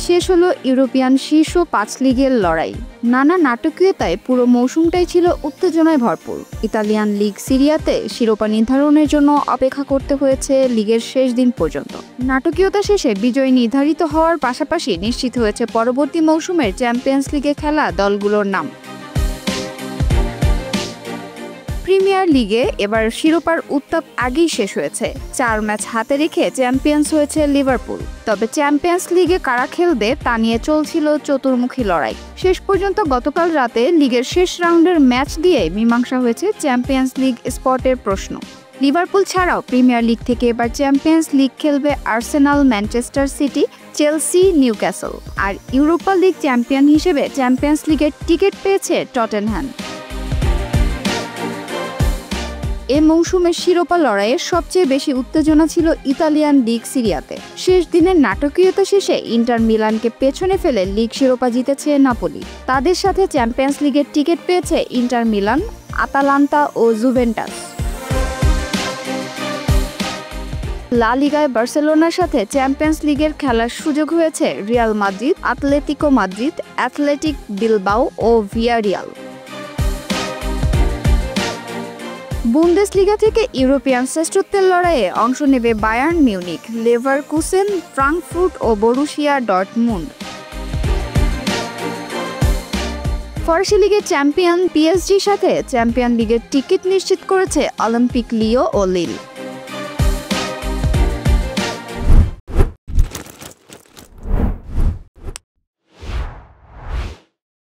শেষ হলো ইউরোপিয়ান শীর্ষ 5 লিগের লড়াই। নানা নাটকীয়তায় পুরো মৌসুমটাই ছিল উত্তেজনায় ভরপুর। ইতালিয়ান লিগ সিরিয়াতে শিরোপা নির্ধারণের জন্য অপেক্ষা করতে হয়েছে লিগের শেষ দিন পর্যন্ত। নাটকীয়তা শেষে বিজয় নির্ধারিত হওয়ার পাশাপাশি নিশ্চিত হয়েছে পরবর্তী মৌসুমের চ্যাম্পিয়ন্স লিগে খেলা দলগুলোর নাম। প্রিমিয়ার লিগে এবার শিরোপার উত্তাপ আগেই শেষ হয়েছে। 4 ম্যাচ হাতে রেখে চ্যাম্পিয়ন্স হয়েছে লিভারপুল। তবে চ্যাম্পিয়ন্স লিগে কারা খেলবে তা নিয়ে চলছিল চতুর্মুখী লড়াই। শেষ পর্যন্ত গতকাল রাতে লিগের শেষ রাউন্ডের ম্যাচ দিয়ে মীমাংসা হয়েছে চ্যাম্পিয়ন্স লিগ স্পটের প্রশ্ন। লিভারপুল ছাড়াও প্রিমিয়ার লিগ থেকে এবার চ্যাম্পিয়ন্স লিগ খেলবে Arsenal, Manchester City, Chelsea, Newcastle. আর ইউরোপা লিগ চ্যাম্পিয়ন হিসেবে চ্যাম্পিয়ন্স লিগের টিকিট পেয়েছে টটেনহ্যাম। এ মৌসুমের শিরোপা লড়াইয়ের সবচেয়ে বেশি উত্তেজনা ছিল ইতালিয়ান লিগ সিরিয়াতে। শেষ দিনের নাটকীয়তা শেষে ইন্টার মিলানকে পেছনে ফেলে লিগ শিরোপা জিতেছে নাপোলি। তাদের সাথে চ্যাম্পিয়ন্স লিগের টিকিট পেয়েছে ইন্টার মিলান, আতালান্তা ও জুভেন্টাস। লা লিগায় বার্সেলোনার সাথে চ্যাম্পিয়ন্স লিগের খেলার সুযোগ হয়েছে Real Madrid, Atletico Madrid, Athletic Bilbao ও ভিয়ারিয়াল। বুন্দেসলিগা থেকে ইউরোপিয়ান শ্রেষ্ঠত্বের লড়াইয়ে অংশ নেবে বায়ার্ন মিউনিখ, লেভারকুসেন, ফ্রাঙ্কফুর্ট ও বরুশিয়া ডর্টমুন্ড। ফরাসি লিগের চ্যাম্পিয়ন পিএসজির সাথে চ্যাম্পিয়ন লিগের টিকিট নিশ্চিত করেছে অলিম্পিক লিও ও লিল।